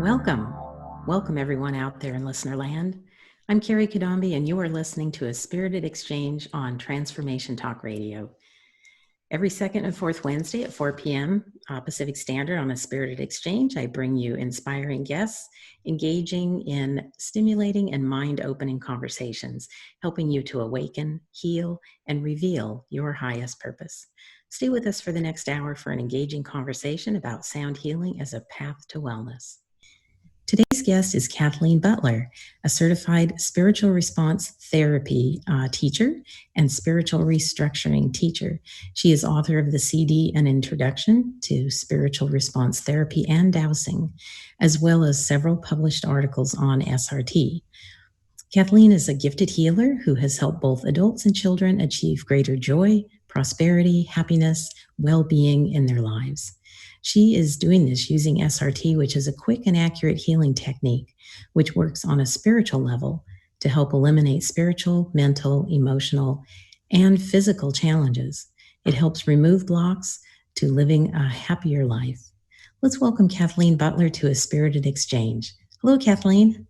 Welcome. Welcome, everyone out there in listener land. I'm Kerry Cadambi, and you are listening to a spirited exchange on Transformation Talk Radio. Every second and fourth Wednesday at 4 p.m. Pacific Standard on a spirited exchange, I bring you inspiring guests engaging in stimulating and mind-opening conversations, helping you to awaken, heal, and reveal your highest purpose. Stay with us for the next hour for an engaging conversation about sound healing as a path to wellness. Today's guest is Kathleen Butler, a certified spiritual response therapy teacher and spiritual restructuring teacher. She is author of the CD An Introduction to Spiritual Response Therapy and Dowsing, as well as several published articles on SRT. Kathleen is a gifted healer who has helped both adults and children achieve greater joy, prosperity, happiness, well-being in their lives. She is doing this using SRT, which is a quick and accurate healing technique, which works on a spiritual level to help eliminate spiritual, mental, emotional, and physical challenges. It helps remove blocks to living a happier life. Let's welcome Kathleen Butler to a spirited exchange. Hello, Kathleen.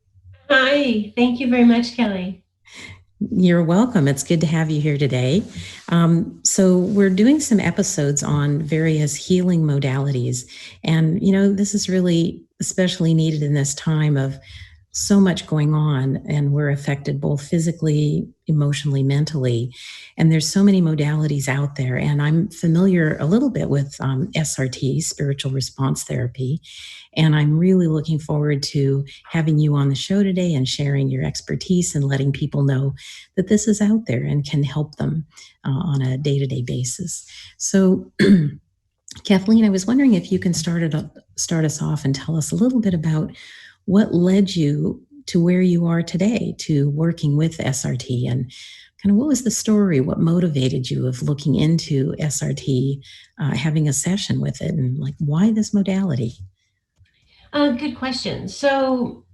Hi, thank you very much, Kelly. You're welcome. It's good to have you here today. So we're doing some episodes on various healing modalities. And, this is really especially needed in this time of so much going on, and we're affected both physically, emotionally, mentally. And there's so many modalities out there. And I'm familiar a little bit with SRT, Spiritual Response Therapy. And I'm really looking forward to having you on the show today and sharing your expertise and letting people know that this is out there and can help them on a day-to-day basis. So, Kathleen, I was wondering if you can start us off and tell us a little bit about what led you to where you are today, to working with SRT, and kind of what was the story, what motivated you of looking into SRT, having a session with it, and why this modality? Good question. So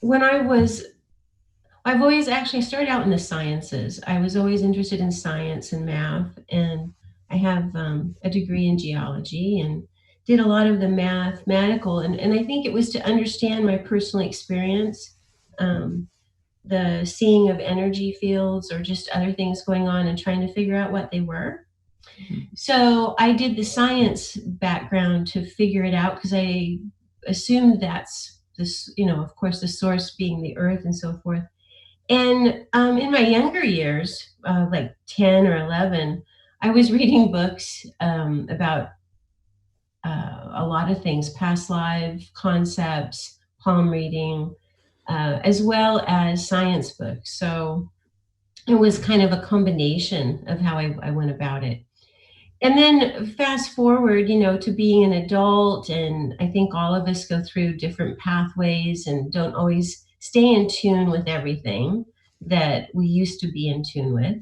I've always actually started out in the sciences. I was always interested in science and math, and I have a degree in geology and did a lot of the mathematical, and I think it was to understand my personal experience, the seeing of energy fields or just other things going on and trying to figure out what they were. So I did the science background to figure it out because I assumed that's this, of course, the source being the earth and so forth. And in my younger years, like 10 or 11, I was reading books about a lot of things, past life concepts, palm reading, as well as science books. So it was kind of a combination of how I went about it. And then fast forward, to being an adult, and I think all of us go through different pathways and don't always stay in tune with everything that we used to be in tune with.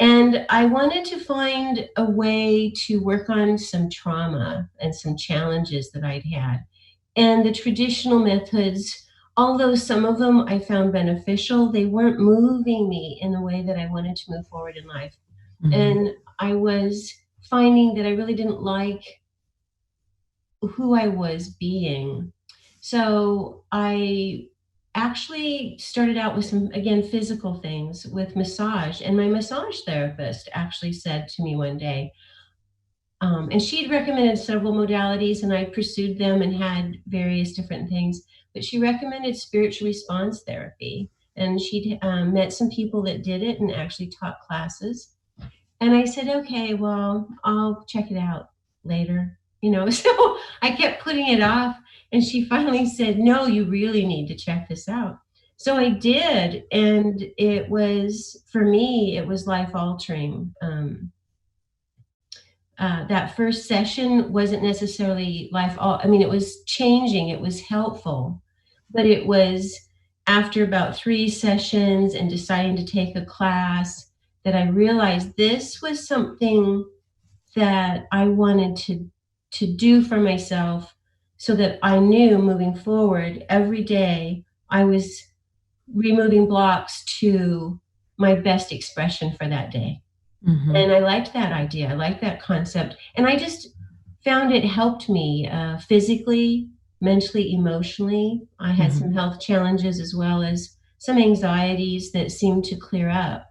And I wanted to find a way to work on some trauma and some challenges that I'd had. And the traditional methods, although some of them I found beneficial, they weren't moving me in the way that I wanted to move forward in life. Mm-hmm. And I was finding that I really didn't like who I was being. So I actually started out with some, again, physical things with massage. And my massage therapist actually said to me one day, and she'd recommended several modalities and I pursued them and had various different things, but she recommended spiritual response therapy. And she'd met some people that did it and actually taught classes. And I said, okay, well, I'll check it out later, so I kept putting it off. And she finally said, no, you really need to check this out. So I did. And it was, for me, it was life altering. That first session wasn't necessarily it was changing. It was helpful. But it was after about 3 sessions and deciding to take a class that I realized this was something that I wanted to do for myself, so that I knew moving forward every day I was removing blocks to my best expression for that day. Mm-hmm. And I liked that idea. I liked that concept. And I just found it helped me physically, mentally, emotionally. I had some health challenges as well as some anxieties that seemed to clear up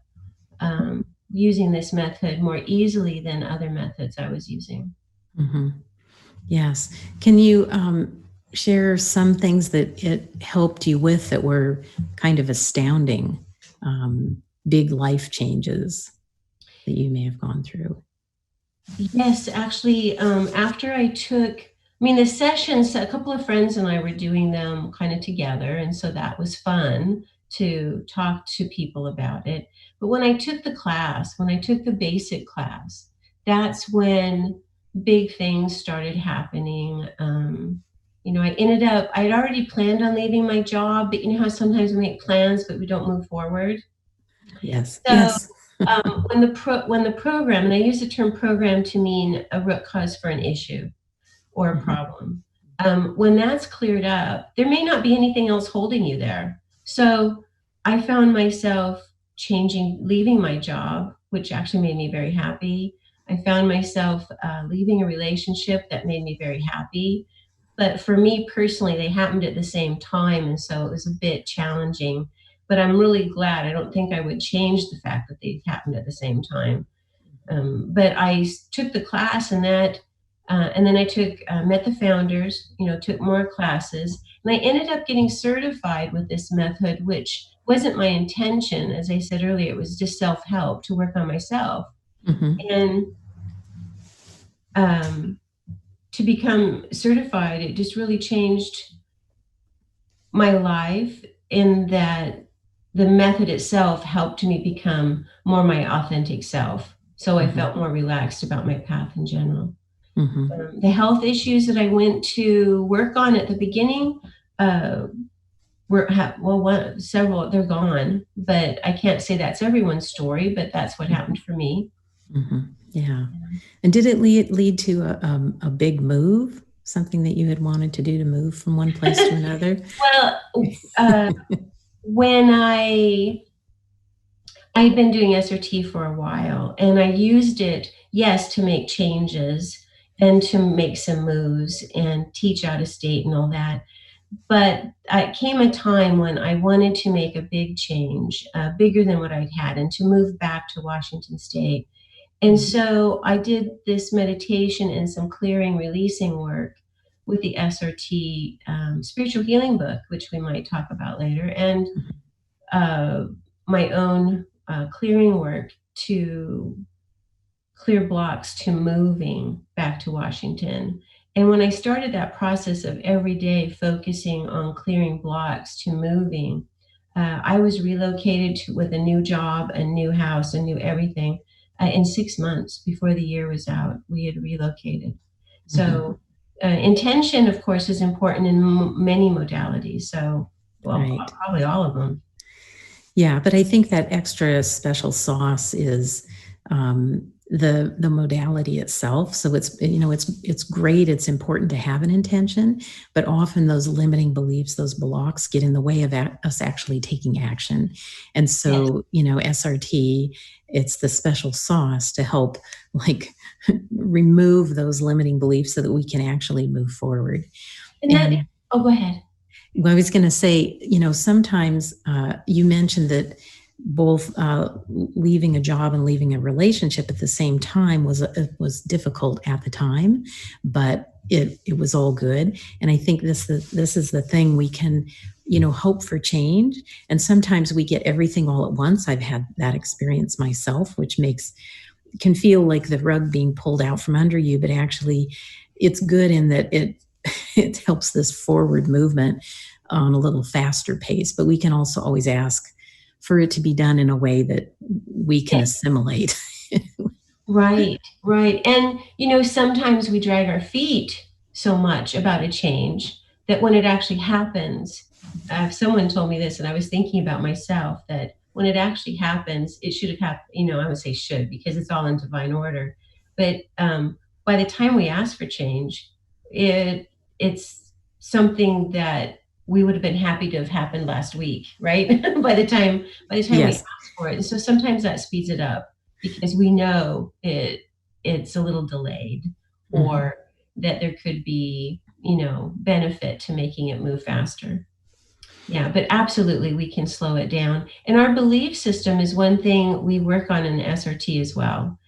using this method more easily than other methods I was using. Mm-hmm. Yes. Can you share some things that it helped you with that were kind of astounding, big life changes that you may have gone through? Yes, actually, after I took, the sessions, a couple of friends and I were doing them kind of together. And so that was fun to talk to people about it. But when I took the class, when I took the basic class, that's when big things started happening. I'd already planned on leaving my job, but you know how sometimes we make plans, but we don't move forward. Yes. So Yes. when the program, and I use the term program to mean a root cause for an issue or a problem, when that's cleared up, there may not be anything else holding you there. So I found myself leaving my job, which actually made me very happy. I found myself leaving a relationship that made me very happy. But for me personally, they happened at the same time. And so it was a bit challenging. But I'm really glad. I don't think I would change the fact that they happened at the same time. But I took the class and then I met the founders, took more classes, and I ended up getting certified with this method, which wasn't my intention. As I said earlier, it was just self-help to work on myself. And to become certified, it just really changed my life in that the method itself helped me become more my authentic self. So I felt more relaxed about my path in general. The health issues that I went to work on at the beginning several, they're gone, but I can't say that's everyone's story, but that's what happened for me. Yeah. And did it lead to a big move? Something that you had wanted to do to move from one place to another? Well, when I'd been doing SRT for a while, and I used it, yes, to make changes and to make some moves and teach out of state and all that. But it came a time when I wanted to make a big change, bigger than what I'd had, and to move back to Washington State. And so I did this meditation and some clearing, releasing work with the SRT spiritual healing book, which we might talk about later, and my own clearing work to clear blocks to moving back to Washington. And when I started that process of every day focusing on clearing blocks to moving, I was relocated with a new job, a new house, a new everything. In 6 months before the year was out, we had relocated. So intention, of course, is important in many modalities. So, Right. probably all of them. Yeah, but I think that extra special sauce is the modality itself. So it's great. It's important to have an intention, but often those limiting beliefs, those blocks, get in the way of us actually taking action. And so SRT, it's the special sauce to help remove those limiting beliefs so that we can actually move forward. Go ahead. Well, I was going to say, sometimes you mentioned that both leaving a job and leaving a relationship at the same time was difficult at the time, but it was all good. And I think this is the thing we can, hope for change. And sometimes we get everything all at once. I've had that experience myself, which can feel like the rug being pulled out from under you, but actually it's good in that it helps this forward movement on a little faster pace. But we can also always ask for it to be done in a way that we can assimilate. Right. And, sometimes we drag our feet so much about a change that when it actually happens, someone told me this, and I was thinking about myself, that when it actually happens, it should have happened, I would say should, because it's all in divine order. But by the time we ask for change, it's something that we would have been happy to have happened last week, right? by the time Yes. we ask for it. And so sometimes that speeds it up because we know it's a little delayed, or that there could be, benefit to making it move faster. Yeah, but absolutely, we can slow it down. And our belief system is one thing we work on in the SRT as well.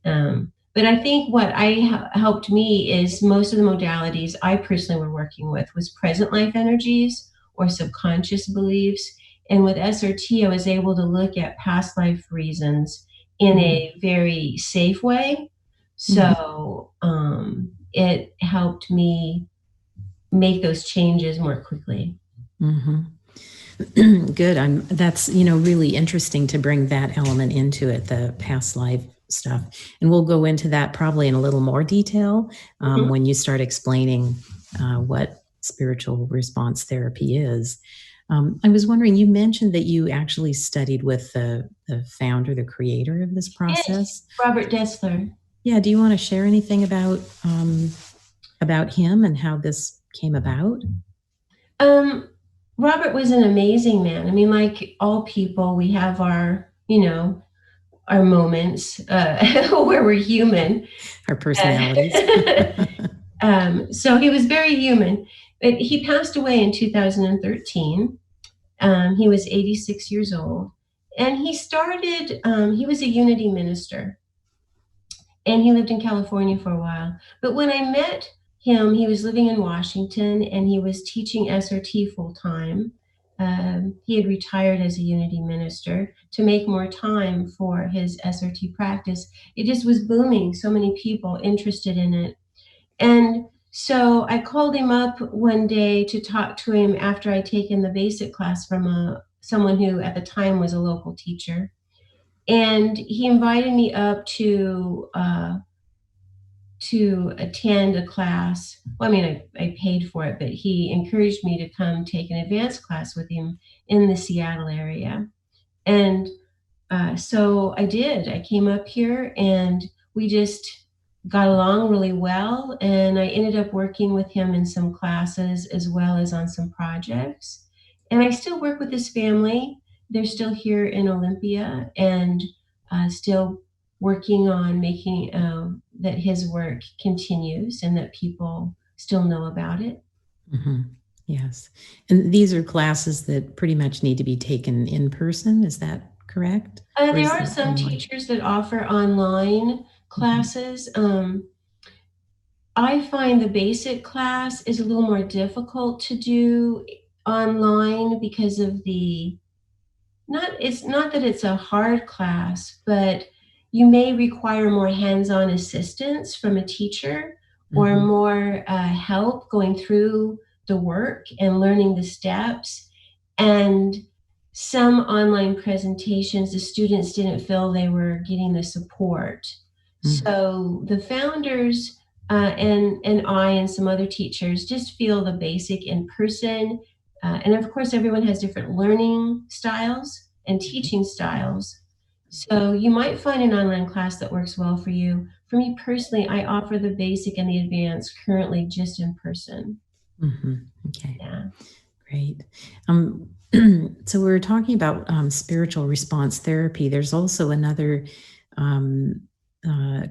But I think what helped me is most of the modalities I personally were working with was present life energies or subconscious beliefs. And with SRT, I was able to look at past life reasons in a very safe way. So it helped me make those changes more quickly. Good. That's really interesting to bring that element into it, the past life stuff, and we'll go into that probably in a little more detail when you start explaining what spiritual response therapy is. I was wondering, you mentioned that you actually studied with the founder, the creator of this process. Yes, Robert Dessler. Yeah. Do you want to share anything about him and how this came about? Robert was an amazing man. I mean, like all people, we have our moments where we're human. Our personalities. So he was very human. But he passed away in 2013. He was 86 years old. And he was a Unity minister. And he lived in California for a while. But when I met him, he was living in Washington and he was teaching SRT full time. He had retired as a Unity minister to make more time for his SRT practice. It just was booming, so many people interested in it. And so I called him up one day to talk to him after I'd taken the basic class from someone who at the time was a local teacher. And he invited me up to attend a class. Well, I mean, I paid for it, but he encouraged me to come take an advanced class with him in the Seattle area. And so I did. I came up here and we just got along really well. And I ended up working with him in some classes as well as on some projects. And I still work with his family. They're still here in Olympia and still working on making that his work continues and that people still know about it. Yes. And these are classes that pretty much need to be taken in person. Is that correct? There are some teachers that offer online classes. I find the basic class is a little more difficult to do online because of it's not that it's a hard class, but you may require more hands-on assistance from a teacher or more help going through the work and learning the steps. And some online presentations, the students didn't feel they were getting the support. So the founders and I and some other teachers just feel the basic in person. And of course, everyone has different learning styles and teaching styles. So you might find an online class that works well for you. For me personally, I offer the basic and the advanced currently just in person. Okay. Yeah. Great. So we were talking about spiritual response therapy. There's also another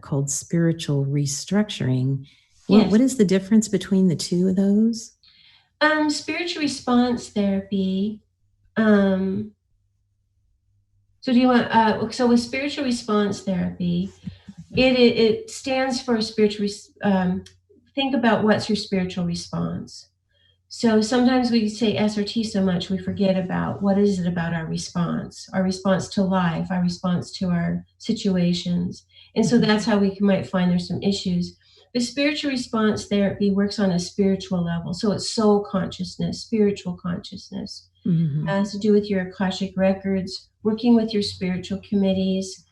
called spiritual restructuring. Yes. What is the difference between the two of those? Spiritual response therapy. So do you want? So with spiritual response therapy, it stands for spiritual. Think about what's your spiritual response. So sometimes we say SRT so much we forget about what is it about our response to life, our response to our situations. And so that's how we might find there's some issues. But spiritual response therapy works on a spiritual level. So it's soul consciousness, spiritual consciousness. It has to do with your Akashic records, working with your spiritual committees.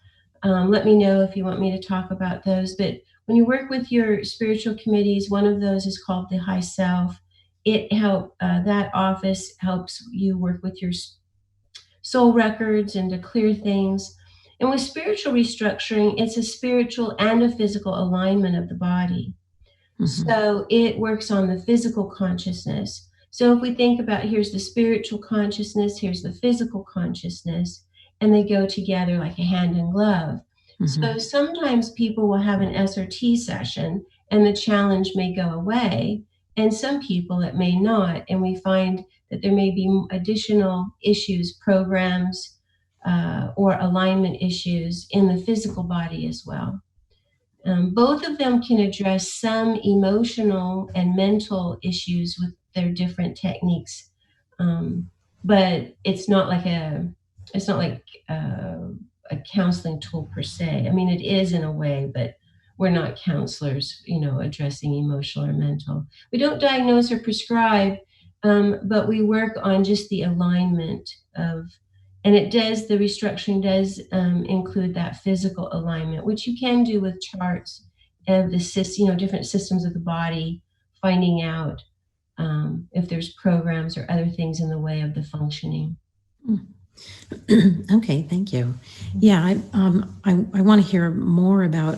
Let me know if you want me to talk about those. But when you work with your spiritual committees, one of those is called the High Self. That office helps you work with your soul records and to clear things. And with spiritual restructuring, it's a spiritual and a physical alignment of the body. So it works on the physical consciousness. So if we think about here's the spiritual consciousness, here's the physical consciousness, and they go together like a hand in glove. So sometimes people will have an SRT session and the challenge may go away. and some people it may not. And we find that there may be additional issues, programs, or alignment issues in the physical body as well. Both of them can address some emotional and mental issues with their different techniques, but it's not like a counseling tool per se. I mean, it is in a way, but we're not counselors, addressing emotional or mental. We don't diagnose or prescribe, but we work on just the alignment of, and the restructuring does include that physical alignment, which you can do with charts of the different systems of the body, finding out if there's programs or other things in the way of the functioning. Okay, thank you. Yeah, I want to hear more about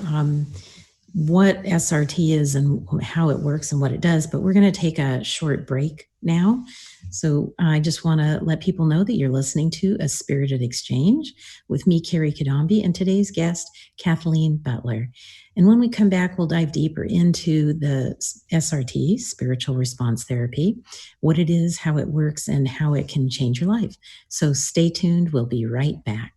what SRT is and how it works and what it does, but we're going to take a short break now. So I just want to let people know that you're listening to A Spirited Exchange with me, Kerry Cadambi, and today's guest, Kathleen Butler. And when we come back, we'll dive deeper into the SRT, Spiritual Response Therapy, what it is, how it works, and how it can change your life. So stay tuned. We'll be right back.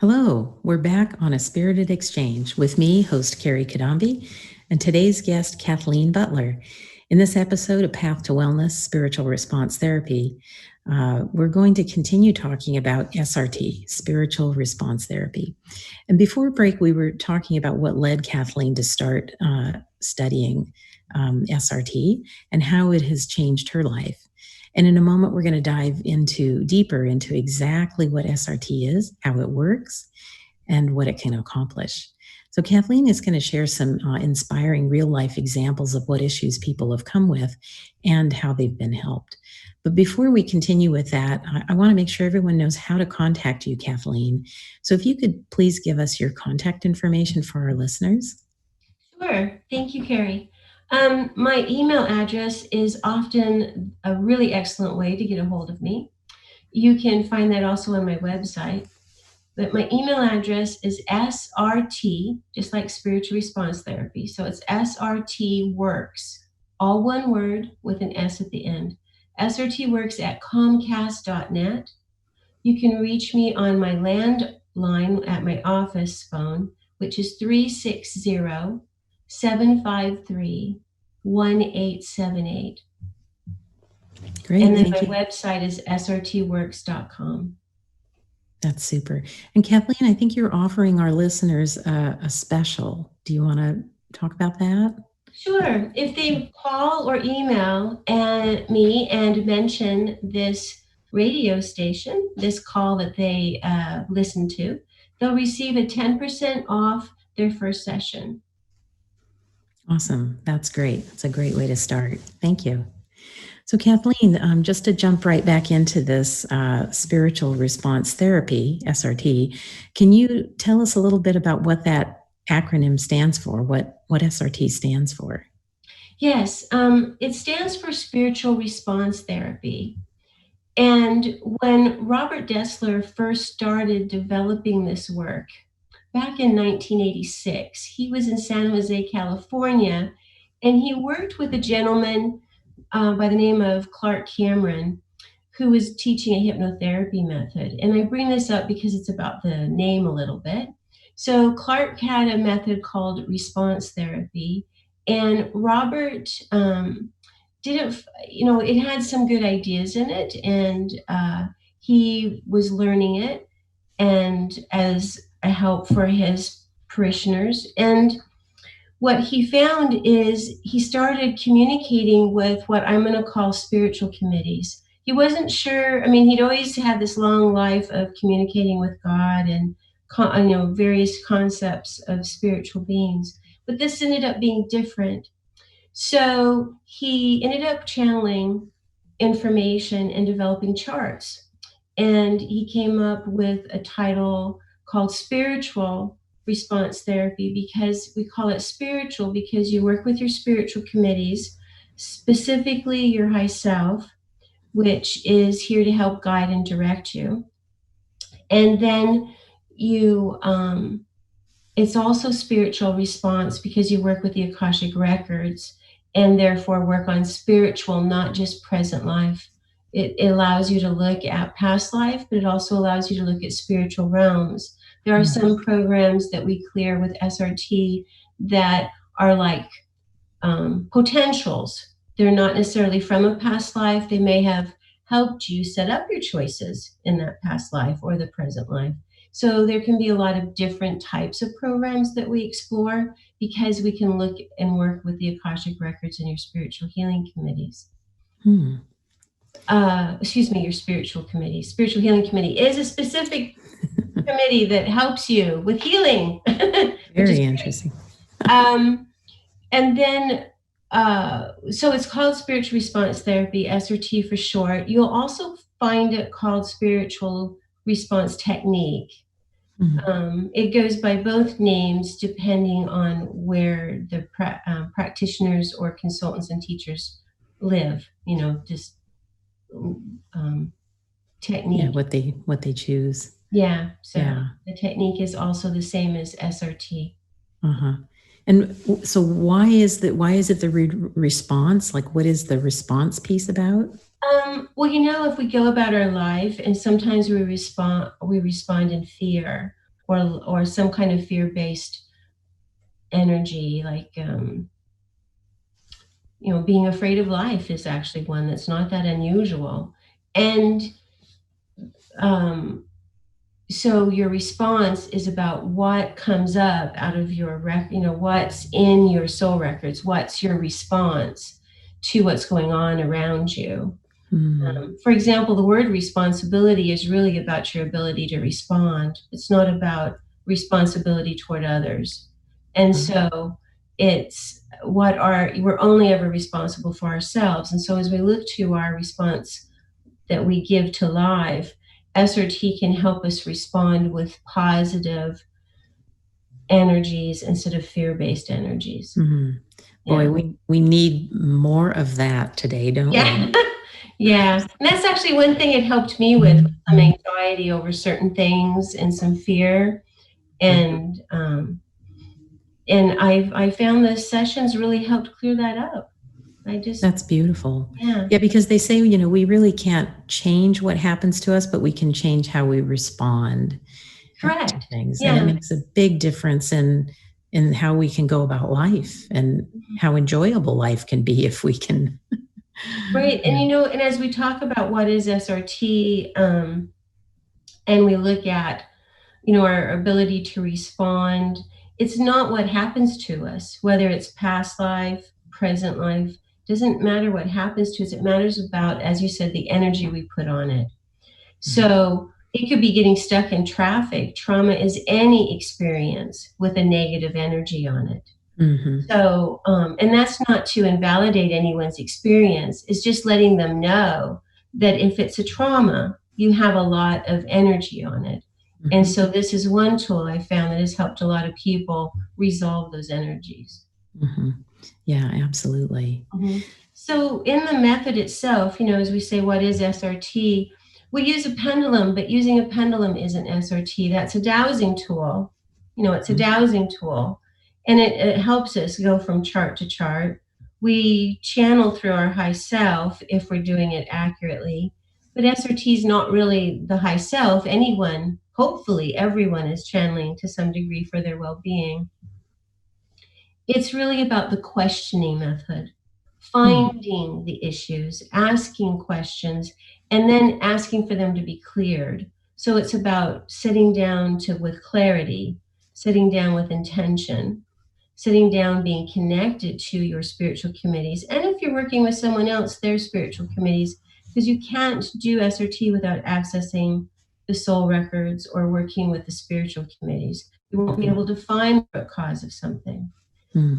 Hello, we're back on A Spirited Exchange with me, host Kerry Cadambi, and today's guest, Kathleen Butler. In this episode of Path to Wellness, Spiritual Response Therapy, we're going to continue talking about SRT, Spiritual Response Therapy. And before break, we were talking about what led Kathleen to start studying SRT and how it has changed her life. And in a moment, we're going to dive deeper into exactly what SRT is, how it works, and what it can accomplish. So Kathleen is going to share some inspiring real-life examples of what issues people have come with and how they've been helped. But before we continue with that, I want to make sure everyone knows how to contact you, Kathleen. So if you could please give us your contact information for our listeners. Sure. Thank you, Kerry. My email address is often a really excellent way to get a hold of me. You can find that also on my website. But my email address is SRT, just like Spiritual Response Therapy. So it's SRT Works, all one word with an S at the end. SRT Works at Comcast.net. You can reach me on my landline at my office phone, which is 360-753-1878. Great. And then my website is srtworks.com. That's super. And Kathleen, I think you're offering our listeners a special. Do you want to talk about that? Sure. If they call or email me and mention this radio station, this call that they listen to, they'll receive a 10% off their first session. Awesome. That's great. That's a great way to start. Thank you. So Kathleen, just to jump right back into this spiritual response therapy, SRT, can you tell us a little bit about what that acronym stands for, what SRT stands for? Yes, it stands for Spiritual Response Therapy. And when Robert Dessler first started developing this work back in 1986, he was in San Jose, California, and he worked with a gentleman by the name of Clark Cameron, who was teaching a hypnotherapy method. And I bring this up because it's about the name a little bit. So Clark had a method called response therapy, and Robert it had some good ideas in it, and he was learning it and as a help for his parishioners. And what he found is he started communicating with what I'm going to call spiritual committees. He wasn't sure. I mean, he'd always had this long life of communicating with God and various concepts of spiritual beings, but this ended up being different. So he ended up channeling information and developing charts. And he came up with a title called Spiritual Response Therapy, because we call it spiritual because you work with your spiritual committees, specifically your high self, which is here to help guide and direct you. And then you, it's also spiritual response because you work with the Akashic records and therefore work on spiritual, not just present life. It allows you to look at past life, but it also allows you to look at spiritual realms. There are some programs that we clear with SRT that are like potentials. They're not necessarily from a past life. They may have helped you set up your choices in that past life or the present life. So there can be a lot of different types of programs that we explore because we can look and work with the Akashic records and your spiritual healing committees. Excuse me, your spiritual committee. Spiritual healing committee is a specific committee that helps you with healing. Very interesting. And then, so it's called Spiritual Response Therapy, SRT for short. You'll also find it called Spiritual Response Technique. It goes by both names depending on where the practitioners or consultants and teachers live, just technique. Yeah, what they choose. Yeah, so the technique is also the same as SRT. And so why is it the response? Like, what is the response piece about? Well, if we go about our life and sometimes we respond in fear or some kind of fear-based energy, like, being afraid of life is actually one that's not that unusual. And so your response is about what comes up out of your what's in your soul records, what's your response to what's going on around you. For example, the word responsibility is really about your ability to respond. It's not about responsibility toward others. And so it's we're only ever responsible for ourselves. And so as we look to our response that we give to life, SRT can help us respond with positive energies instead of fear-based energies. Boy, we need more of that today, don't we? Yeah, and that's actually one thing it helped me with some anxiety over certain things and some fear, and I found the sessions really helped clear that up. That's beautiful. Yeah, because they say we really can't change what happens to us, but we can change how we respond. Correct. To things, yeah. And it makes a big difference in how we can go about life and how enjoyable life can be if we can. Right. And, and as we talk about what is SRT, and we look at, our ability to respond, it's not what happens to us, whether it's past life, present life, doesn't matter what happens to us. It matters about, as you said, the energy we put on it. So it could be getting stuck in traffic. Trauma is any experience with a negative energy on it. So, and that's not to invalidate anyone's experience. It's just letting them know that if it's a trauma, you have a lot of energy on it. And so this is one tool I found that has helped a lot of people resolve those energies. Yeah, absolutely. So in the method itself, as we say, what is SRT? We use a pendulum, but using a pendulum isn't SRT. That's a dowsing tool. It's a dowsing tool. And it helps us go from chart to chart. We channel through our high self if we're doing it accurately. But SRT is not really the high self. Hopefully everyone is channeling to some degree for their well-being. It's really about the questioning method, finding the issues, asking questions, and then asking for them to be cleared. So it's about sitting down with clarity, sitting down with intention, sitting down, being connected to your spiritual committees. And if you're working with someone else, their spiritual committees, because you can't do SRT without accessing the soul records or working with the spiritual committees. You won't be able to find the root cause of something.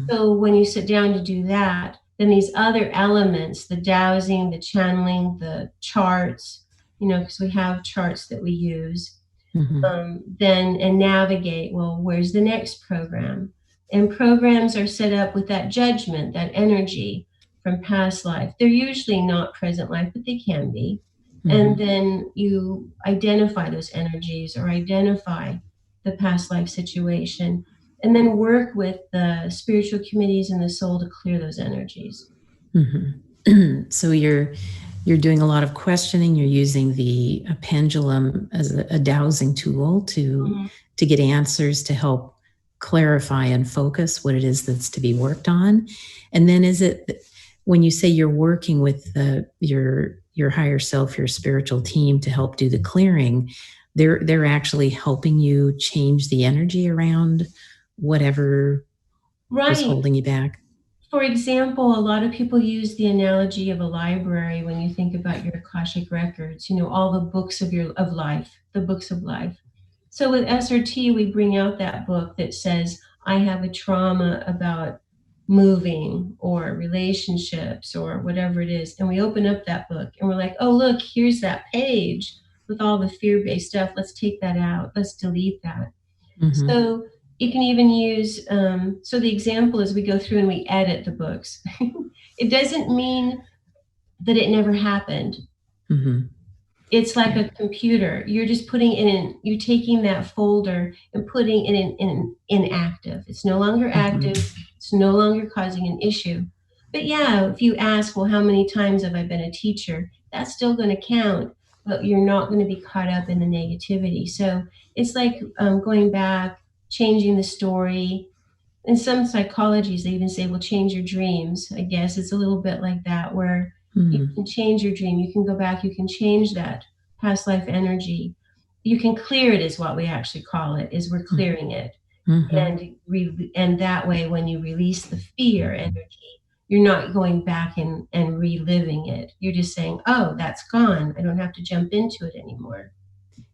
So when you sit down to do that, then these other elements, the dowsing, the channeling, the charts, because we have charts that we use, then and navigate, well, where's the next program? And programs are set up with that judgment, that energy from past life. They're usually not present life, but they can be. And then you identify those energies or identify the past life situation, and then work with the spiritual committees and the soul to clear those energies. So you're doing a lot of questioning. You're using the pendulum as a dowsing tool to get answers to help clarify and focus what it is that's to be worked on. And then is it when you say you're working with your higher self, your spiritual team to help do the clearing, they're actually helping you change the energy around whatever was holding you back? For example, a lot of people use the analogy of a library when you think about your Akashic records, all the books of life, the books of life. So with SRT, we bring out that book that says, I have a trauma about moving or relationships or whatever it is. And we open up that book and we're like, oh, look, here's that page with all the fear-based stuff. Let's take that out. Let's delete that. So you can even use, so the example is we go through and we edit the books. It doesn't mean that it never happened. It's like a computer. You're just putting it in, you're taking that folder and putting it in inactive. It's no longer active. It's no longer causing an issue. But yeah, if you ask, well, how many times have I been a teacher? That's still going to count, but you're not going to be caught up in the negativity. So it's like going back, changing the story. In some psychologies, they even say, well, change your dreams. I guess it's a little bit like that, where you can change your dream. You can go back, you can change that past life energy. You can clear it, is what we actually call it, is we're clearing it. And that way, when you release the fear energy, you're not going back and reliving it. You're just saying, oh, that's gone. I don't have to jump into it anymore.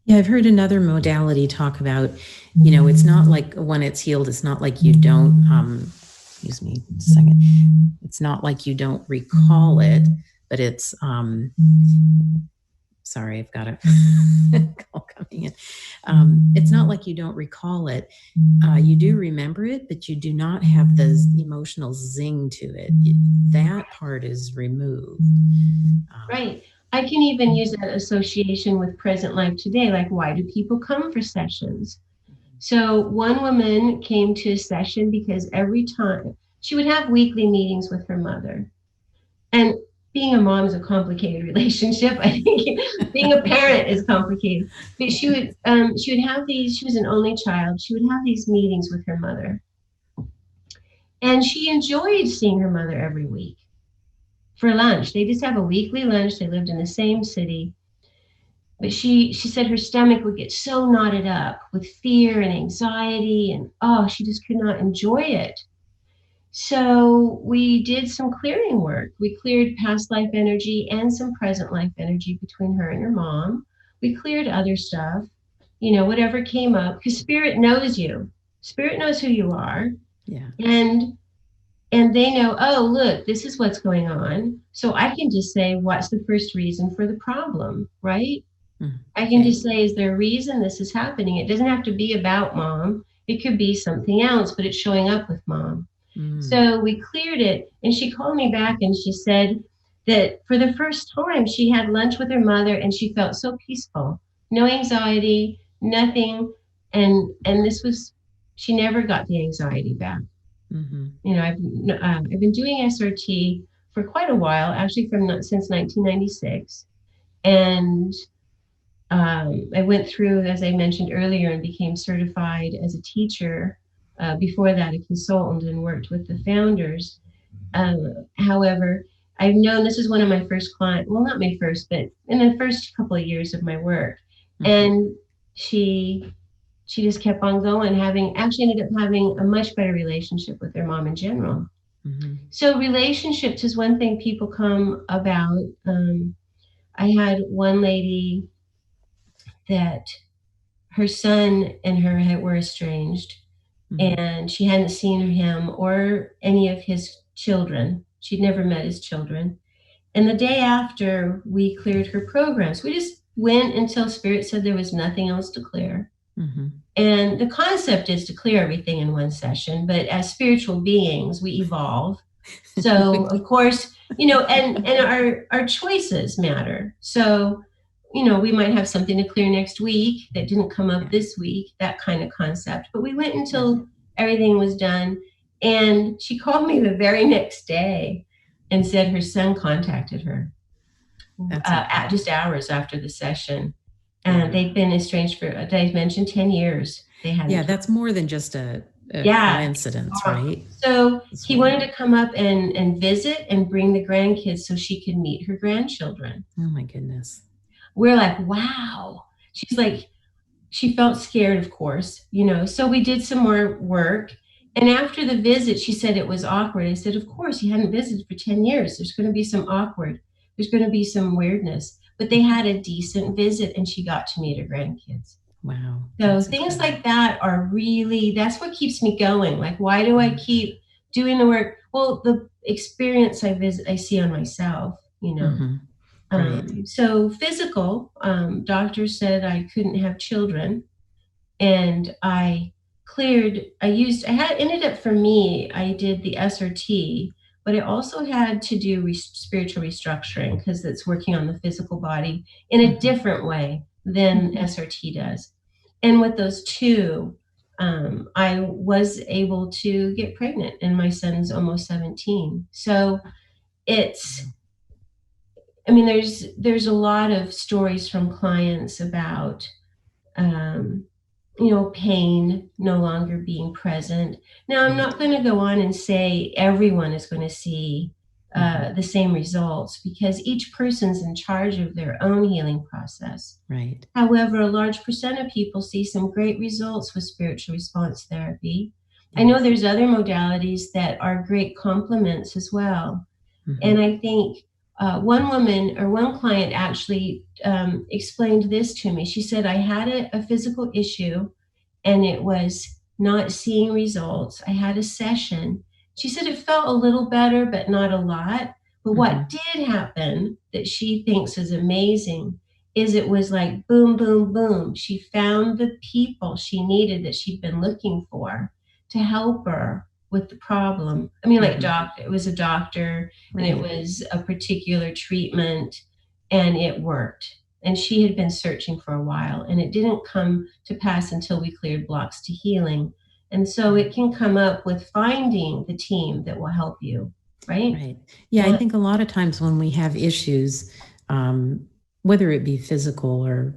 Yeah, I've heard another modality talk about, it's not like when it's healed, it's not like you don't, excuse me a second. It's not like you don't recall it, but it's, sorry, I've got a call coming in. It's not like you don't recall it. You do remember it, but you do not have the emotional zing to it. That part is removed. Right. I can even use that association with present life today. Like, why do people come for sessions? So one woman came to a session because every time she would have weekly meetings with her mother. And being a mom is a complicated relationship. I think being a parent is complicated. But she would have these, she was an only child. She would have these meetings with her mother. And she enjoyed seeing her mother every week. For lunch, they just have a weekly lunch. They lived in the same city. But she said her stomach would get so knotted up with fear and anxiety, and she just could not enjoy it. So we did some clearing work. We cleared past life energy and some present life energy between her and her mom. We cleared other stuff, whatever came up, because spirit knows you. Spirit knows who you are. Yeah. And they know, oh, look, this is what's going on. So I can just say, what's the first reason for the problem, right? I can just say, is there a reason this is happening? It doesn't have to be about mom. It could be something else, but it's showing up with mom. So we cleared it. And she called me back and she said that for the first time, she had lunch with her mother and she felt so peaceful. No anxiety, nothing. And this was, she never got the anxiety back. I've been doing SRT for quite a while, actually since 1996, and I went through, as I mentioned earlier, and became certified as a teacher. Before that, a consultant, and worked with the founders. However, I've known this is one of my first clients. Well, not my first, but in the first couple of years of my work, and she just kept on going, actually ended up having a much better relationship with their mom in general. So relationships is one thing people come about. I had one lady that her son and her were estranged, and she hadn't seen him or any of his children. She'd never met his children. And the day after we cleared her programs, we just went until Spirit said there was nothing else to clear. And the concept is to clear everything in one session, but as spiritual beings, we evolve. So of course, and our choices matter. So we might have something to clear next week that didn't come up this week, that kind of concept. But we went until everything was done. And she called me the very next day and said her son contacted her just hours after the session. And they've been estranged for, I mentioned, 10 years. They had that's more than just a coincidence, right? So he wanted to come up and visit and bring the grandkids so she could meet her grandchildren. Oh my goodness. We're like, wow. She's like, she felt scared, of course, so we did some more work. And after the visit, she said it was awkward. I said, of course, you hadn't visited for 10 years. There's going to be some awkward. There's going to be some weirdness. But they had a decent visit and she got to meet her grandkids. Wow. So things like that are really, that's what keeps me going. Like, why do I keep doing the work? Well, the experience I see on myself, Right. So physical, doctors said I couldn't have children, and ended up, for me, I did the SRT, but I also had to do spiritual restructuring because it's working on the physical body in a different way than SRT does. And with those two, I was able to get pregnant, and my son's almost 17. So there's a lot of stories from clients about, pain no longer being present. Now, I'm not going to go on and say everyone is going to see the same results, because each person's in charge of their own healing process. Right. However, a large percent of people see some great results with spiritual response therapy. I know there's other modalities that are great complements as well. And I think one client actually explained this to me. She said, I had a physical issue and it was not seeing results. I had a session. She said it felt a little better, but not a lot. But what did happen that she thinks is amazing is it was like boom, boom, boom. She found the people she needed that she'd been looking for to help her with the problem. I mean, like it was a doctor, and it was a particular treatment, and it worked. And she had been searching for a while, and it didn't come to pass until we cleared blocks to healing. And so it can come up with finding the team that will help you, right? Right. Yeah, I think a lot of times when we have issues, whether it be physical or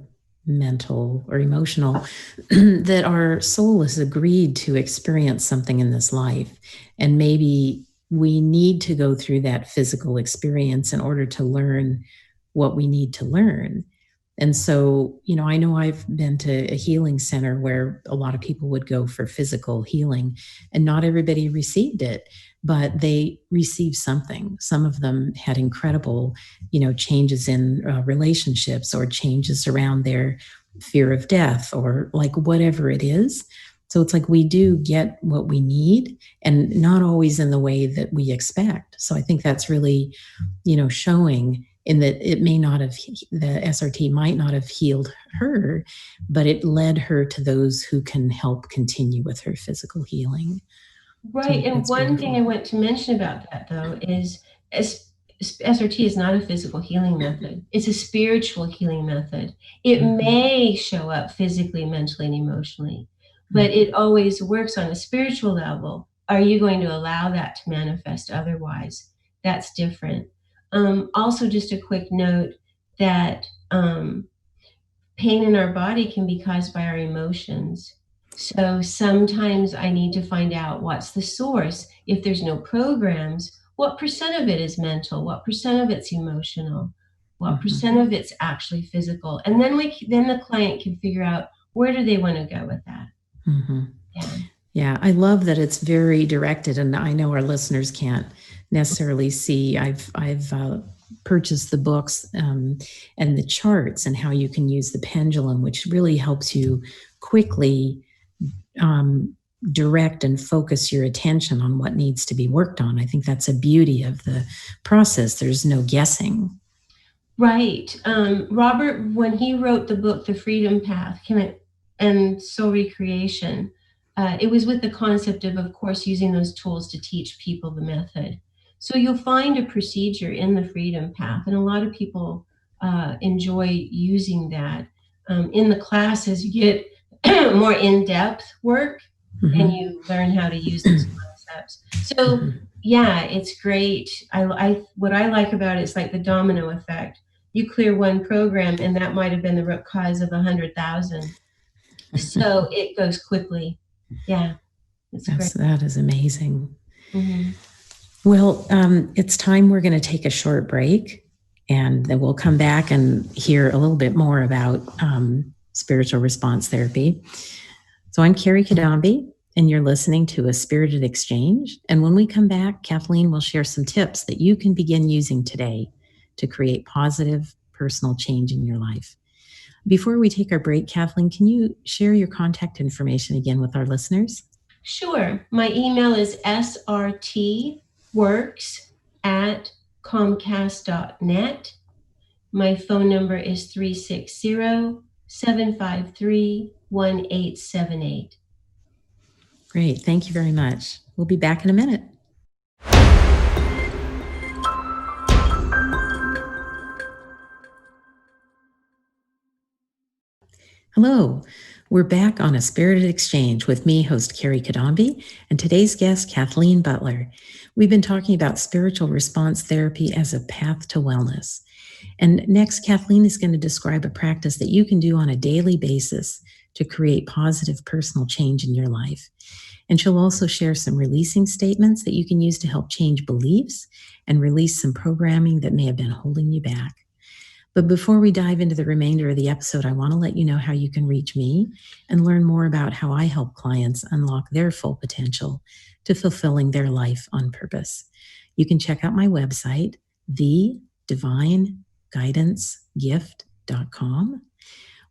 mental or emotional, that our soul has agreed to experience something in this life. And maybe we need to go through that physical experience in order to learn what we need to learn. And so, I know I've been to a healing center where a lot of people would go for physical healing, and not everybody received it, but they received something. Some of them had incredible, changes in relationships, or changes around their fear of death, or like whatever it is. So it's like we do get what we need, and not always in the way that we expect. So I think that's really, showing in that it may not have, the SRT might not have healed her, but it led her to those who can help continue with her physical healing. Right. And one thing I want to mention about that, though, is SRT is not a physical healing method. It's a spiritual healing method. It may show up physically, mentally, and emotionally, but it always works on a spiritual level. Are you going to allow that to manifest otherwise? That's different. Also, just a quick note that pain in our body can be caused by our emotions. So sometimes I need to find out what's the source. If there's no programs, what percent of it is mental? What percent of it's emotional? What percent of it's actually physical? And then the client can figure out, where do they want to go with that? Yeah, I love that it's very directed, and I know our listeners can't necessarily see. I've purchased the books and the charts, and how you can use the pendulum, which really helps you quickly direct and focus your attention on what needs to be worked on. I think that's a beauty of the process. There's no guessing. Right. Robert, when he wrote the book, The Freedom Path and Soul Recreation, it was with the concept of course, using those tools to teach people the method. So you'll find a procedure in the Freedom Path, and a lot of people enjoy using that. In the classes, you get more in-depth work, and you learn how to use those concepts. So yeah, it's great. What I like about it is like the domino effect. You clear one program, and that might have been the root cause of 100,000. So it goes quickly. Yeah, it's great. That is amazing. Mm-hmm. Well, it's time we're going to take a short break, and then we'll come back and hear a little bit more about spiritual response therapy. So I'm Kerry Cadambi, and you're listening to A Spirited Exchange. And when we come back, Kathleen will share some tips that you can begin using today to create positive personal change in your life. Before we take our break, Kathleen, can you share your contact information again with our listeners? Sure. My email is srtworks@comcast.net. My phone number is 360-753-1878. Great. Thank you very much. We'll be back in a minute. Hello. We're back on A Spirited Exchange with me, host Kerry Cadambi, and today's guest, Kathleen Butler. We've been talking about spiritual response therapy as a path to wellness. And next, Kathleen is going to describe a practice that you can do on a daily basis to create positive personal change in your life. And she'll also share some releasing statements that you can use to help change beliefs and release some programming that may have been holding you back. But before we dive into the remainder of the episode, I want to let you know how you can reach me and learn more about how I help clients unlock their full potential to fulfilling their life on purpose. You can check out my website, thedivineguidancegift.com,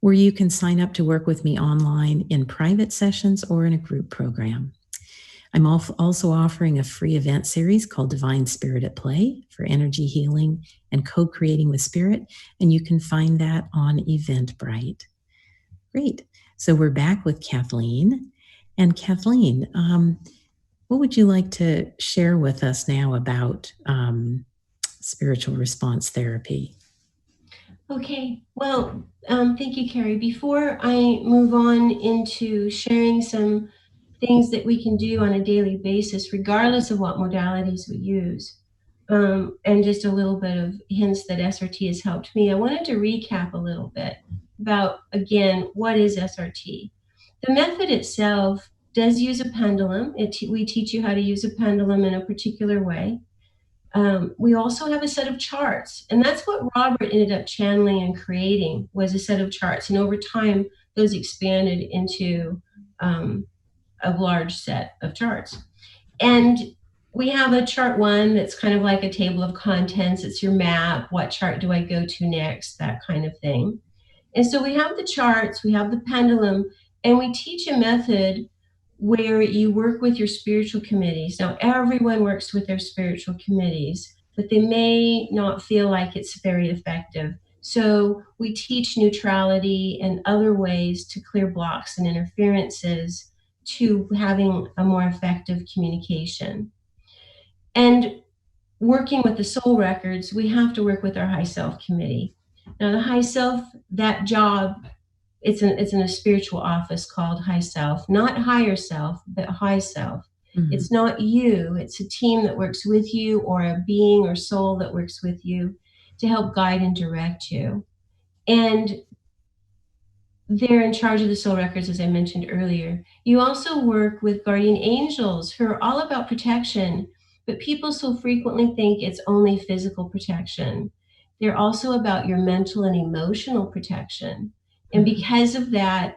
where you can sign up to work with me online in private sessions or in a group program. I'm also offering a free event series called Divine Spirit at Play for energy healing and co-creating with spirit, and you can find that on Eventbrite. Great. So we're back with Kathleen. And Kathleen, what would you like to share with us now about spiritual response therapy? Okay, well, thank you, Kerry. Before I move on into sharing some things that we can do on a daily basis, regardless of what modalities we use, and just a little bit of hints that SRT has helped me, I wanted to recap a little bit about, again, what is SRT? The method itself does use a pendulum. We teach you how to use a pendulum in a particular way. We also have a set of charts, and that's what Robert ended up channeling and creating, was a set of charts. And over time, those expanded into a large set of charts. And we have a chart one that's kind of like a table of contents. It's your map. What chart do I go to next? That kind of thing. And so we have the charts, we have the pendulum, and we teach a method where you work with your spiritual committees. Now, everyone works with their spiritual committees, but they may not feel like it's very effective. So we teach neutrality and other ways to clear blocks and interferences to having a more effective communication. And working with the soul records, we have to work with our high self committee. Now, the high self, that job, it's in a spiritual office called high self, not higher self, but high self. Mm-hmm. It's not you. It's a team that works with you, or a being or soul that works with you to help guide and direct you. And they're in charge of the soul records, as I mentioned earlier. You also work with guardian angels who are all about protection, but people so frequently think it's only physical protection. They're also about your mental and emotional protection. And because of that,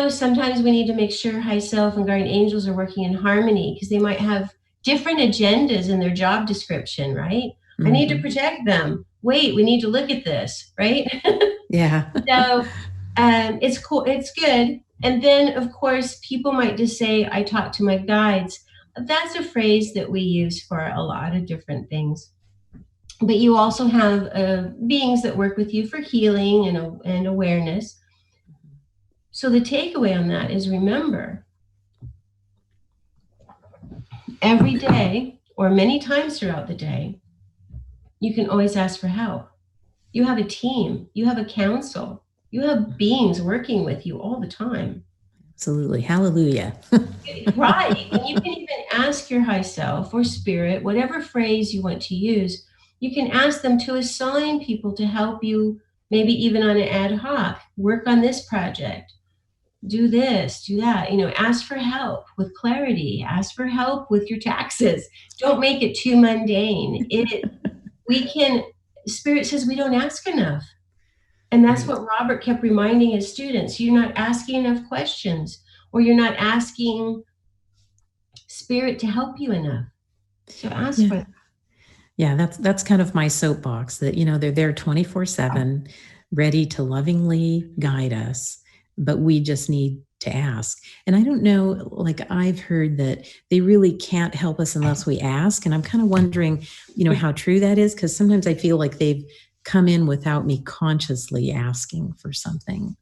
sometimes we need to make sure high self and guardian angels are working in harmony, because they might have different agendas in their job description, right? Mm-hmm. I need to protect them. Wait, we need to look at this, right? Yeah. So it's cool. It's good. And then, of course, people might just say, I talk to my guides. That's a phrase that we use for a lot of different things. But you also have beings that work with you for healing and awareness. So the takeaway on that is, remember, every day or many times throughout the day, you can always ask for help. You have a team. You have a council. You have beings working with you all the time. Absolutely. Hallelujah. Right. And you can even ask your high self or spirit, whatever phrase you want to use, you can ask them to assign people to help you, maybe even on an ad hoc, work on this project, do this, do that, ask for help with clarity, ask for help with your taxes. Don't make it too mundane. Spirit says we don't ask enough. And that's Right. what Robert kept reminding his students. You're not asking enough questions, or you're not asking Spirit to help you enough. So ask for Yeah. that. Yeah, that's kind of my soapbox, that, they're there 24/7, ready to lovingly guide us, but we just need to ask. And I don't know, like, I've heard that they really can't help us unless we ask. And I'm kind of wondering, how true that is, because sometimes I feel like they've come in without me consciously asking for something.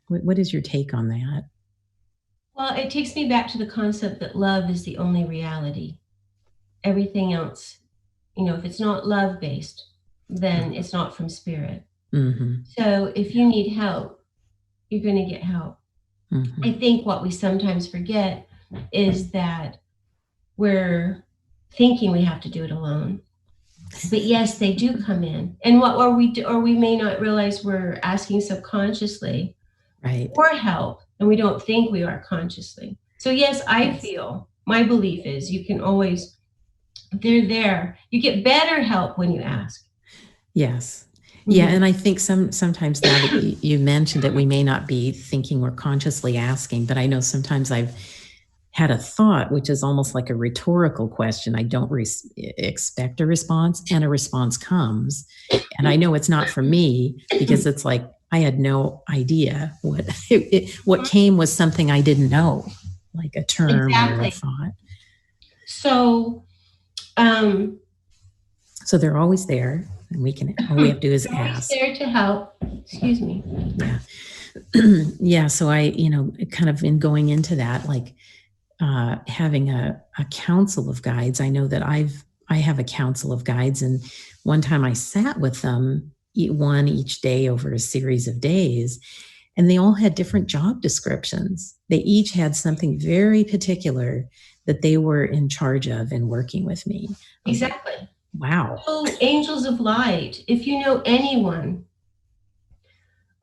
What is your take on that? Well, it takes me back to the concept that love is the only reality. Everything else, if it's not love based, then it's not from Spirit. Mm-hmm. So if you need help, you're going to get help. Mm-hmm. I think what we sometimes forget is that we're thinking we have to do it alone. But yes, they do come in. And or we may not realize we're asking subconsciously Right. for help, and we don't think we are consciously. So yes, I feel, my belief is you can always, they're there. You get better help when you ask. Yes. Yeah, and I think sometimes, now that you mentioned that we may not be thinking or consciously asking, but I know sometimes I've had a thought, which is almost like a rhetorical question. I don't expect a response, and a response comes. And I know it's not for me, because it's like I had no idea what came was something I didn't know, like a term or a Exactly. thought. So, So they're always there, and all we have to do is they're always ask. there to help. Excuse me. Yeah. Yeah. So I, kind of in going into that, like, having a council of guides, I know that I have a council of guides, and one time I sat with them, one each day over a series of days, and they all had different job descriptions. They each had something very particular that they were in charge of in working with me. Exactly. Like, wow. So, angels of light, if you know anyone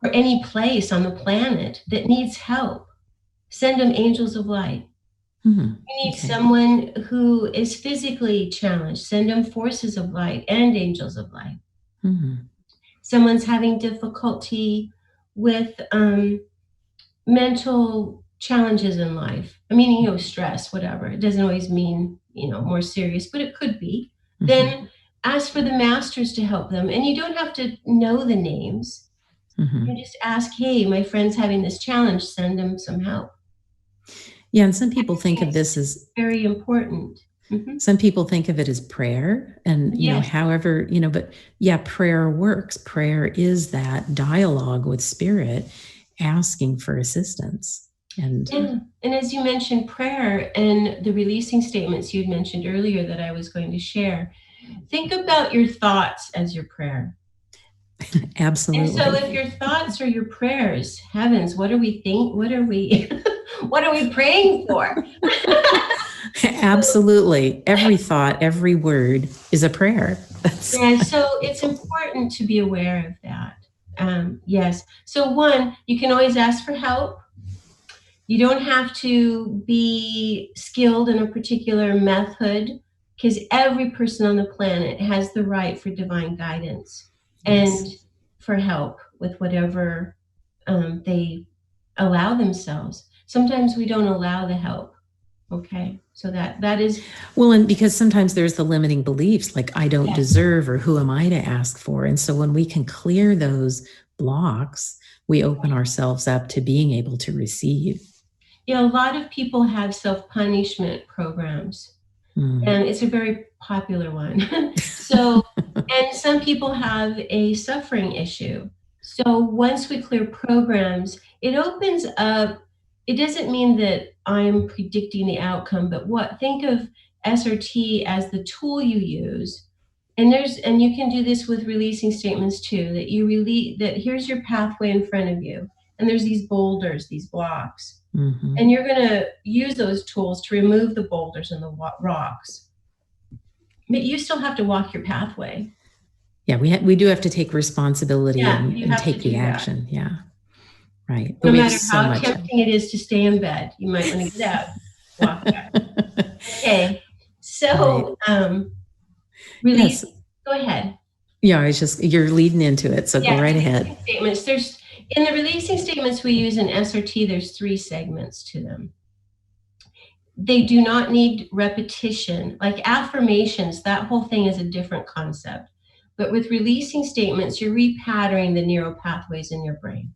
or any place on the planet that needs help, send them angels of light. You need someone who is physically challenged, send them forces of light and angels of light. Someone's having difficulty with mental challenges in life. I mean, stress, whatever. It doesn't always mean, more serious, but it could be. Then ask for the masters to help them. And you don't have to know the names. You just ask, hey, my friend's having this challenge, send them some help. Yeah, and some people think of this as very important. Some people think of it as prayer, and however, but yeah, prayer works. Prayer is that dialogue with Spirit, asking for assistance. And as you mentioned, prayer and the releasing statements you'd mentioned earlier that I was going to share, think about your thoughts as your prayer. Absolutely. And so if your thoughts are your prayers, heavens, what are we what are we praying for? Absolutely. Every thought, every word is a prayer. Yeah, so it's important to be aware of that. Yes. So one, you can always ask for help. You don't have to be skilled in a particular method, because every person on the planet has the right for divine guidance and for help with whatever they allow themselves. Sometimes we don't allow the help. Okay, so that is well, and because sometimes there's the limiting beliefs, like I don't deserve, or who am I to ask for? And so when we can clear those blocks, we open ourselves up to being able to receive. A lot of people have self-punishment programs, and it's a very popular one. So, and some people have a suffering issue. So once we clear programs, it opens up. It doesn't mean that I'm predicting the outcome, but think of SRT as the tool you use And you can do this with releasing statements too, that you release, that here's your pathway in front of you, and there's these boulders, these blocks, and you're going to use those tools to remove the boulders and the rocks, but you still have to walk your pathway. Yeah, we do have to take responsibility and take the action. That. Yeah, right. No matter how tempting it is to stay in bed, you might want to get out, walk back. Okay, so release. Yes. Go ahead. Yeah, you're leading into it, so go right ahead. Statements. In the releasing statements we use in SRT, there's 3 segments to them. They do not need repetition. Like affirmations, that whole thing is a different concept. But with releasing statements, you're repatterning the neural pathways in your brain.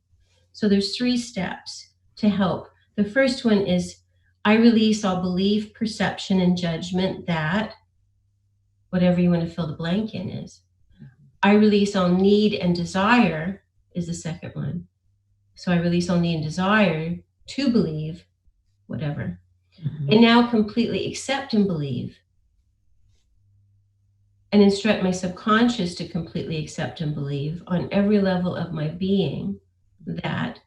So there's 3 steps to help. The first one is, I release all belief, perception, and judgment that, whatever you want to fill the blank in is. I release all need and desire is the second one. So I release all need and desire to believe, whatever. And now completely accept and believe. And instruct my subconscious to completely accept and believe on every level of my being that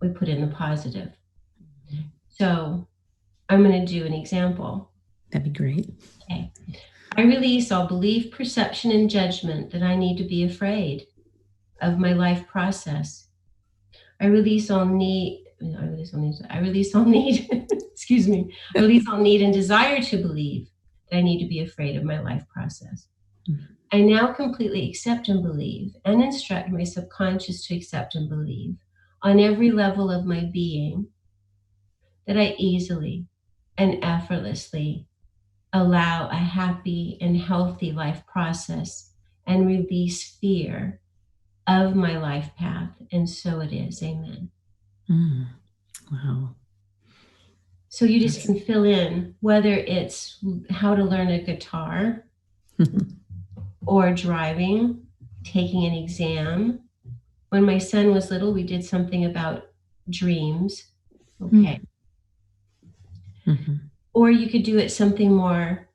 we put in the positive. So I'm going to do an example. That'd be great. Okay. I release all belief, perception, and judgment that I need to be afraid of my life process. I release all need, excuse me. I release all need and desire to believe that I need to be afraid of my life process. I now completely accept and believe and instruct my subconscious to accept and believe on every level of my being that I easily and effortlessly allow a happy and healthy life process and release fear of my life path. And so it is. Amen. Wow. So you just can fill in whether it's how to learn a guitar or driving, taking an exam. When my son was little, we did something about dreams. Okay. Or you could do it something more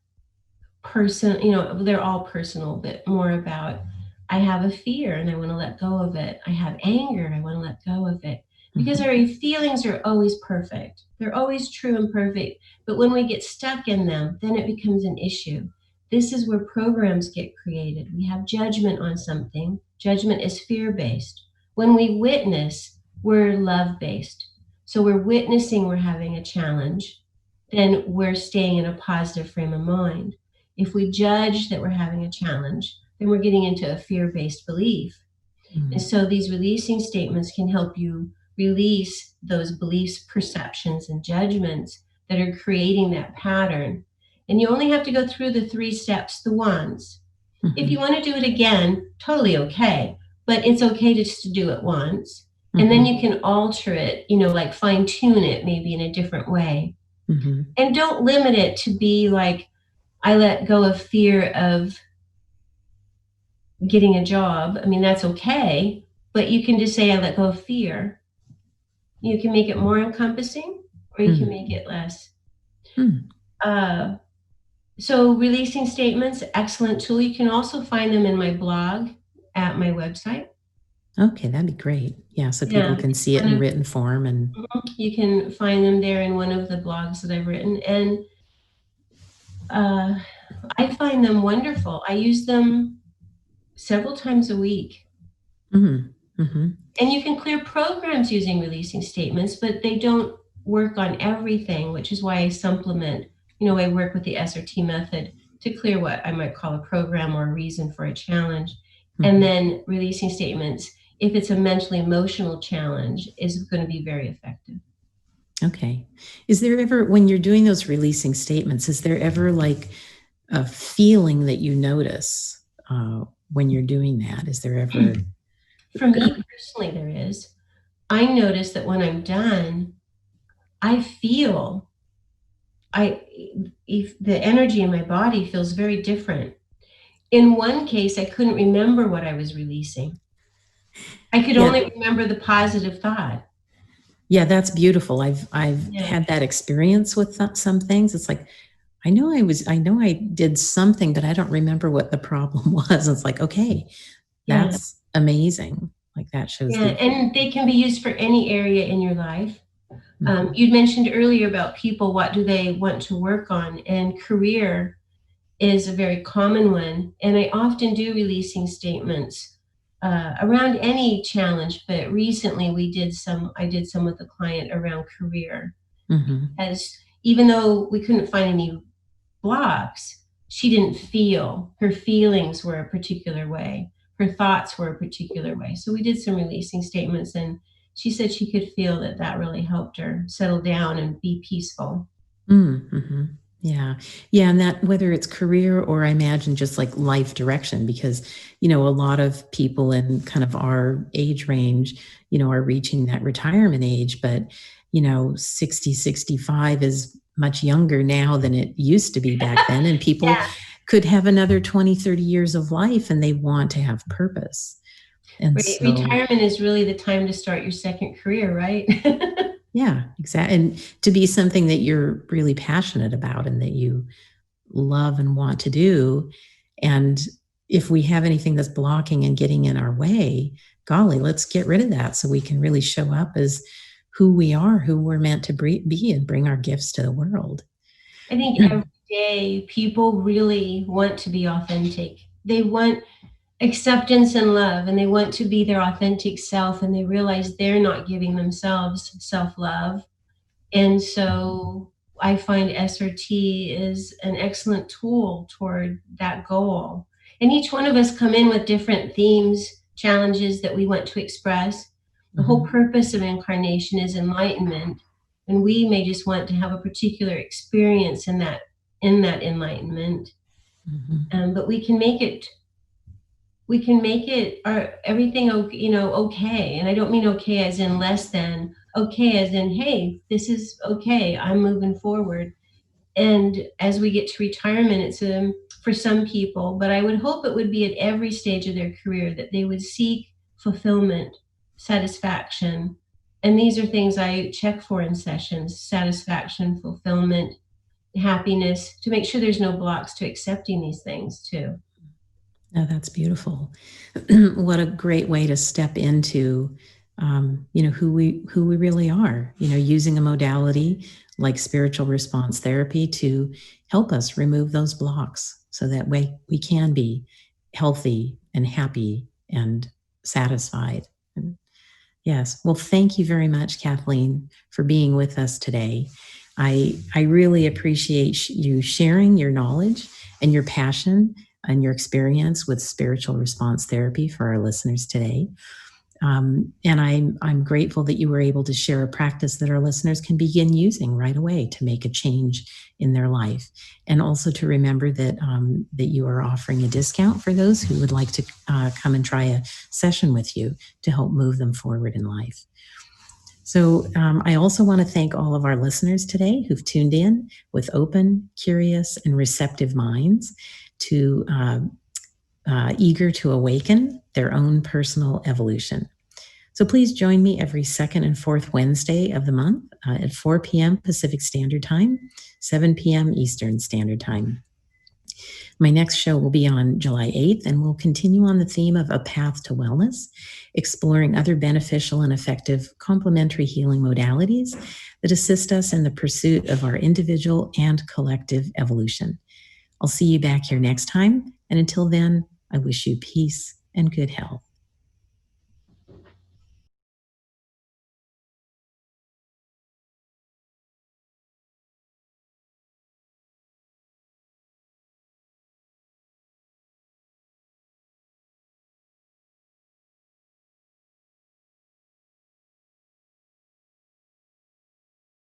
personal, they're all personal, but more about, I have a fear and I want to let go of it. I have anger, I want to let go of it. Because our feelings are always perfect. They're always true and perfect. But when we get stuck in them, then it becomes an issue. This is where programs get created. We have judgment on something. Judgment is fear-based. When we witness, we're love-based. So we're witnessing we're having a challenge, then we're staying in a positive frame of mind. If we judge that we're having a challenge, then we're getting into a fear-based belief. And so these releasing statements can help you release those beliefs, perceptions, and judgments that are creating that pattern. And you only have to go through the 3 steps the once. If you want to do it again, totally okay. But it's okay just to do it once. And then you can alter it, like fine tune it maybe in a different way. And don't limit it to be like, I let go of fear of getting a job. I mean, that's okay. But you can just say, I let go of fear. You can make it more encompassing, or you can make it less. So releasing statements, excellent tool. You can also find them in my blog at my website. Okay, that'd be great. Yeah, so people can see it in written form. And you can find them there in one of the blogs that I've written. And I find them wonderful. I use them several times a week. And you can clear programs using releasing statements, but they don't work on everything, which is why I supplement. I work with the SRT method to clear what I might call a program or a reason for a challenge. And then releasing statements, if it's a mentally emotional challenge, is going to be very effective. Okay. Is there ever, when you're doing those releasing statements, is there ever like a feeling that you notice when you're doing that? Is there ever? For me personally, there is. I notice that when I'm done, I feel if the energy in my body feels very different. In one case, I couldn't remember what I was releasing. I could only remember the positive thought. Yeah, that's beautiful. I've had that experience with some things. It's like I know I did something, but I don't remember what the problem was. It's like, okay, Yeah. that's amazing. Like that shows Yeah, the. and they can be used for any area in your life. Mhm. You'd mentioned earlier about people, what do they want to work on? And career is a very common one. And I often do releasing statements around any challenge, but recently I did some with a client around career. Mhm. As even though we couldn't find any blocks, she didn't feel, her feelings were a particular way, her thoughts were a particular way. So we did some releasing statements, and she said she could feel that that really helped her settle down and be peaceful. Mm-hmm. Yeah. Yeah. And that, whether it's career or I imagine just like life direction, because, a lot of people in kind of our age range, are reaching that retirement age, but, 60, 65 is much younger now than it used to be back then. And people Yeah, could have another 20, 30 years of life and they want to have purpose. And right. so, Retirement is really the time to start your second career, right? yeah, exactly. And to be something that you're really passionate about and that you love and want to do. And if we have anything that's blocking and getting in our way, golly, let's get rid of that so we can really show up as who we are, who we're meant to be, and bring our gifts to the world. I think every day people really want to be authentic. They want acceptance and love, and they want to be their authentic self, and they realize they're not giving themselves self-love. And so I find SRT is an excellent tool toward that goal. And each one of us come in with different themes, challenges that we want to express. The whole purpose of incarnation is enlightenment, and we may just want to have a particular experience in that enlightenment. But we can make it everything okay. And I don't mean okay as in less than, okay as in, hey, this is okay, I'm moving forward. And as we get to retirement, it's for some people, but I would hope it would be at every stage of their career that they would seek fulfillment, satisfaction. And these are things I check for in sessions: satisfaction, fulfillment, happiness, to make sure there's no blocks to accepting these things too. Oh, that's beautiful. What a great way to step into, who we really are. Using a modality like spiritual response therapy to help us remove those blocks, so that way we can be healthy and happy and satisfied. And yes, well, thank you very much, Kathleen, for being with us today. I really appreciate you sharing your knowledge and your passion and your experience with spiritual response therapy for our listeners today. And I'm grateful that you were able to share a practice that our listeners can begin using right away to make a change in their life, and also to remember that that you are offering a discount for those who would like to come and try a session with you to help move them forward in life. So I also want to thank all of our listeners today who've tuned in with open, curious, and receptive minds to eager to awaken their own personal evolution. So please join me every second and fourth Wednesday of the month at 4 p.m. Pacific Standard Time, 7 p.m. Eastern Standard Time. My next show will be on July 8th, and we'll continue on the theme of a path to wellness, exploring other beneficial and effective complementary healing modalities that assist us in the pursuit of our individual and collective evolution. I'll see you back here next time, and until then, I wish you peace and good health.